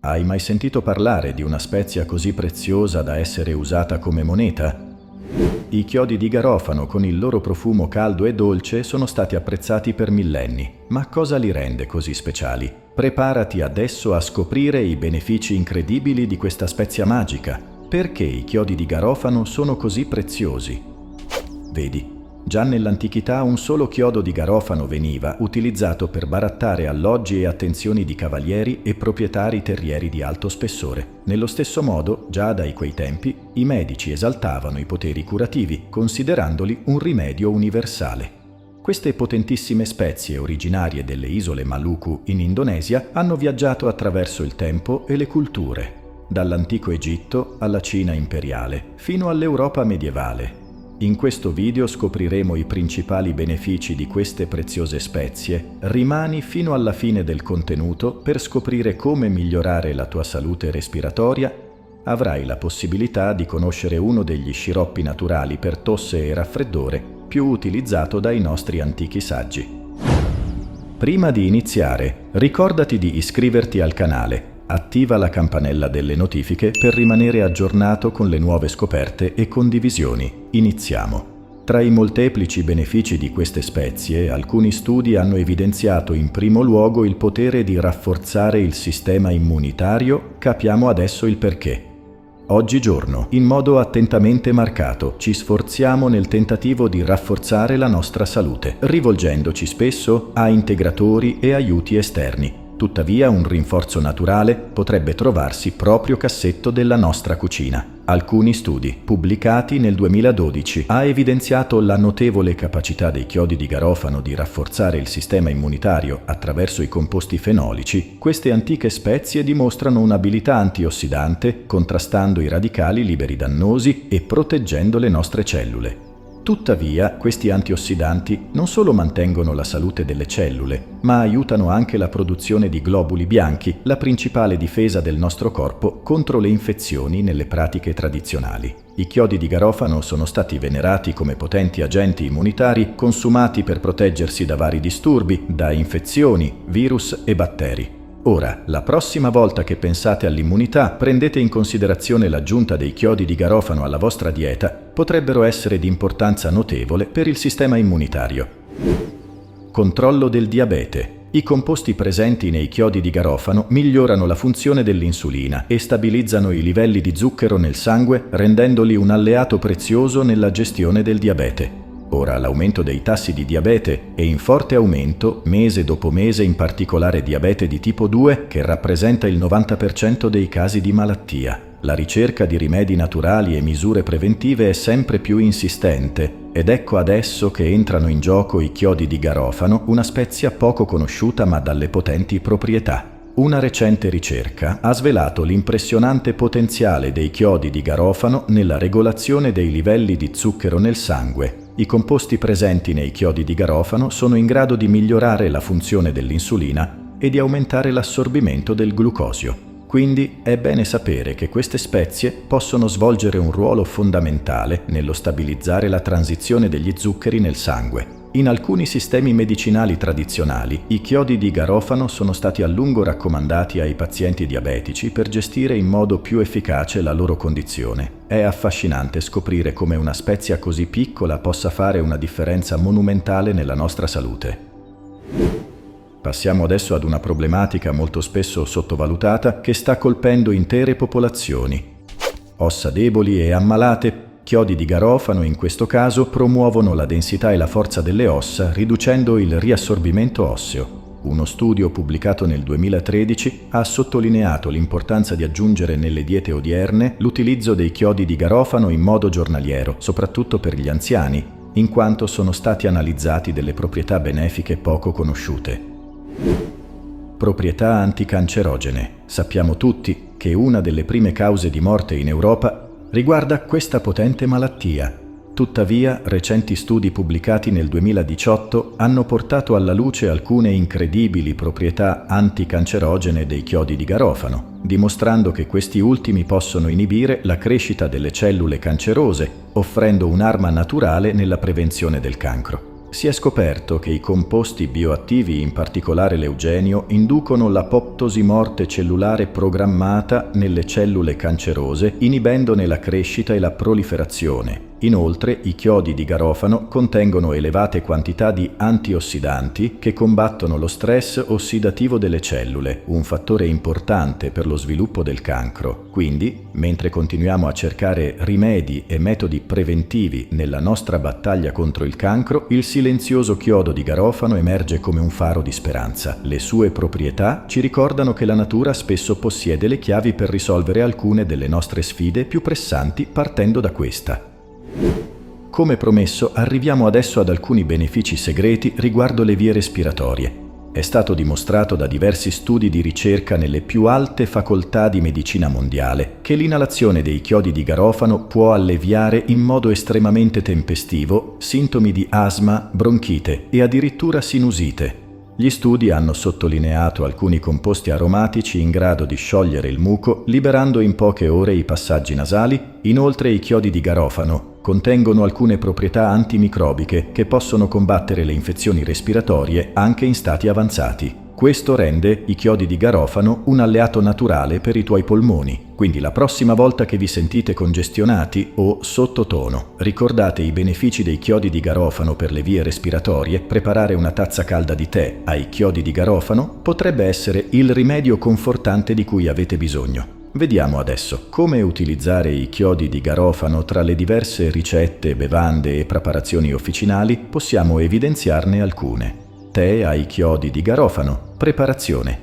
Hai mai sentito parlare di una spezia così preziosa da essere usata come moneta? I chiodi di garofano con il loro profumo caldo e dolce sono stati apprezzati per millenni. Ma cosa li rende così speciali? Preparati adesso a scoprire i benefici incredibili di questa spezia magica. Perché i chiodi di garofano sono così preziosi? Vedi, già nell'antichità un solo chiodo di garofano veniva utilizzato per barattare alloggi e attenzioni di cavalieri e proprietari terrieri di alto spessore. Nello stesso modo, già dai quei tempi, i medici esaltavano i poteri curativi, considerandoli un rimedio universale. Queste potentissime spezie originarie delle isole Maluku in Indonesia hanno viaggiato attraverso il tempo e le culture, dall'antico Egitto alla Cina imperiale, fino all'Europa medievale. In questo video scopriremo i principali benefici di queste preziose spezie. Rimani fino alla fine del contenuto per scoprire come migliorare la tua salute respiratoria. Avrai la possibilità di conoscere uno degli sciroppi naturali per tosse e raffreddore più utilizzato dai nostri antichi saggi. Prima di iniziare, ricordati di iscriverti al canale. Attiva la campanella delle notifiche per rimanere aggiornato con le nuove scoperte e condivisioni. Iniziamo. Tra i molteplici benefici di queste spezie, alcuni studi hanno evidenziato in primo luogo il potere di rafforzare il sistema immunitario. Capiamo adesso il perché. Oggigiorno, in modo attentamente marcato, ci sforziamo nel tentativo di rafforzare la nostra salute, rivolgendoci spesso a integratori e aiuti esterni. Tuttavia, un rinforzo naturale potrebbe trovarsi proprio cassetto della nostra cucina. Alcuni studi, pubblicati nel 2012, ha evidenziato la notevole capacità dei chiodi di garofano di rafforzare il sistema immunitario attraverso i composti fenolici. Queste antiche spezie dimostrano un'abilità antiossidante, contrastando i radicali liberi dannosi e proteggendo le nostre cellule. Tuttavia, questi antiossidanti non solo mantengono la salute delle cellule, ma aiutano anche la produzione di globuli bianchi, la principale difesa del nostro corpo contro le infezioni nelle pratiche tradizionali. I chiodi di garofano sono stati venerati come potenti agenti immunitari consumati per proteggersi da vari disturbi, da infezioni, virus e batteri. Ora, la prossima volta che pensate all'immunità, prendete in considerazione l'aggiunta dei chiodi di garofano alla vostra dieta, potrebbero essere di importanza notevole per il sistema immunitario. Controllo del diabete. I composti presenti nei chiodi di garofano migliorano la funzione dell'insulina e stabilizzano i livelli di zucchero nel sangue, rendendoli un alleato prezioso nella gestione del diabete. Ora l'aumento dei tassi di diabete è in forte aumento mese dopo mese, in particolare diabete di tipo 2, che rappresenta il 90% dei casi di malattia. La ricerca di rimedi naturali e misure preventive è sempre più insistente ed ecco adesso che entrano in gioco i chiodi di garofano, una spezia poco conosciuta ma dalle potenti proprietà. Una recente ricerca ha svelato l'impressionante potenziale dei chiodi di garofano nella regolazione dei livelli di zucchero nel sangue. I composti presenti nei chiodi di garofano sono in grado di migliorare la funzione dell'insulina e di aumentare l'assorbimento del glucosio. Quindi è bene sapere che queste spezie possono svolgere un ruolo fondamentale nello stabilizzare la transizione degli zuccheri nel sangue. In alcuni sistemi medicinali tradizionali, i chiodi di garofano sono stati a lungo raccomandati ai pazienti diabetici per gestire in modo più efficace la loro condizione. È affascinante scoprire come una spezia così piccola possa fare una differenza monumentale nella nostra salute. Passiamo adesso ad una problematica molto spesso sottovalutata che sta colpendo intere popolazioni. Ossa deboli e ammalate. Chiodi di garofano in questo caso promuovono la densità e la forza delle ossa, riducendo il riassorbimento osseo. Uno studio pubblicato nel 2013 ha sottolineato l'importanza di aggiungere nelle diete odierne l'utilizzo dei chiodi di garofano in modo giornaliero, soprattutto per gli anziani, in quanto sono stati analizzati delle proprietà benefiche poco conosciute. Proprietà anticancerogene. Sappiamo tutti che una delle prime cause di morte in Europa riguarda questa potente malattia. Tuttavia, recenti studi pubblicati nel 2018 hanno portato alla luce alcune incredibili proprietà anticancerogene dei chiodi di garofano, dimostrando che questi ultimi possono inibire la crescita delle cellule cancerose, offrendo un'arma naturale nella prevenzione del cancro. Si è scoperto che i composti bioattivi, in particolare l'eugenio, inducono l'apoptosi morte cellulare programmata nelle cellule cancerose, inibendone la crescita e la proliferazione. Inoltre, i chiodi di garofano contengono elevate quantità di antiossidanti che combattono lo stress ossidativo delle cellule, un fattore importante per lo sviluppo del cancro. Quindi, mentre continuiamo a cercare rimedi e metodi preventivi nella nostra battaglia contro il cancro, il silenzioso chiodo di garofano emerge come un faro di speranza. Le sue proprietà ci ricordano che la natura spesso possiede le chiavi per risolvere alcune delle nostre sfide più pressanti partendo da questa. Come promesso, arriviamo adesso ad alcuni benefici segreti riguardo le vie respiratorie. È stato dimostrato da diversi studi di ricerca nelle più alte facoltà di medicina mondiale che l'inalazione dei chiodi di garofano può alleviare in modo estremamente tempestivo sintomi di asma, bronchite e addirittura sinusite. Gli studi hanno sottolineato alcuni composti aromatici in grado di sciogliere il muco, liberando in poche ore i passaggi nasali. Inoltre i chiodi di garofano contengono alcune proprietà antimicrobiche che possono combattere le infezioni respiratorie anche in stati avanzati. Questo rende i chiodi di garofano un alleato naturale per i tuoi polmoni. Quindi la prossima volta che vi sentite congestionati o sottotono, ricordate i benefici dei chiodi di garofano per le vie respiratorie. Preparare una tazza calda di tè ai chiodi di garofano potrebbe essere il rimedio confortante di cui avete bisogno. Vediamo adesso come utilizzare i chiodi di garofano tra le diverse ricette, bevande e preparazioni officinali. Possiamo evidenziarne alcune. Tè ai chiodi di garofano. Preparazione.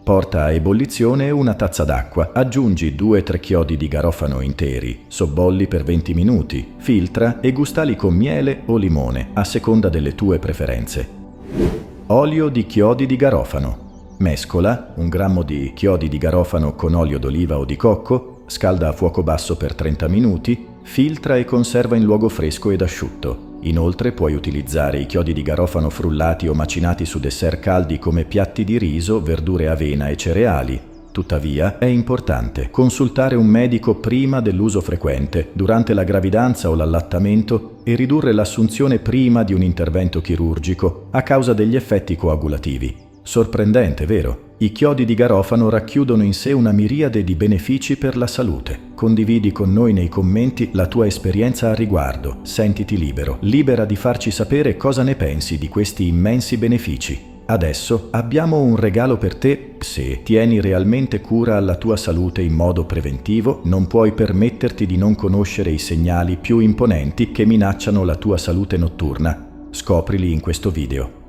Porta a ebollizione una tazza d'acqua, aggiungi 2-3 chiodi di garofano interi, sobbolli per 20 minuti, filtra e gustali con miele o limone, a seconda delle tue preferenze. Olio di chiodi di garofano. Mescola 1 grammo di chiodi di garofano con olio d'oliva o di cocco, scalda a fuoco basso per 30 minuti, filtra e conserva in luogo fresco ed asciutto. Inoltre puoi utilizzare i chiodi di garofano frullati o macinati su dessert caldi come piatti di riso, verdure, avena e cereali. Tuttavia, è importante consultare un medico prima dell'uso frequente, durante la gravidanza o l'allattamento, e ridurre l'assunzione prima di un intervento chirurgico a causa degli effetti coagulativi. Sorprendente, vero? I chiodi di garofano racchiudono in sé una miriade di benefici per la salute. Condividi con noi nei commenti la tua esperienza a riguardo. Sentiti libera di farci sapere cosa ne pensi di questi immensi benefici. Adesso abbiamo un regalo per te. Se tieni realmente cura alla tua salute in modo preventivo, non puoi permetterti di non conoscere i segnali più imponenti che minacciano la tua salute notturna. Scoprili in questo video.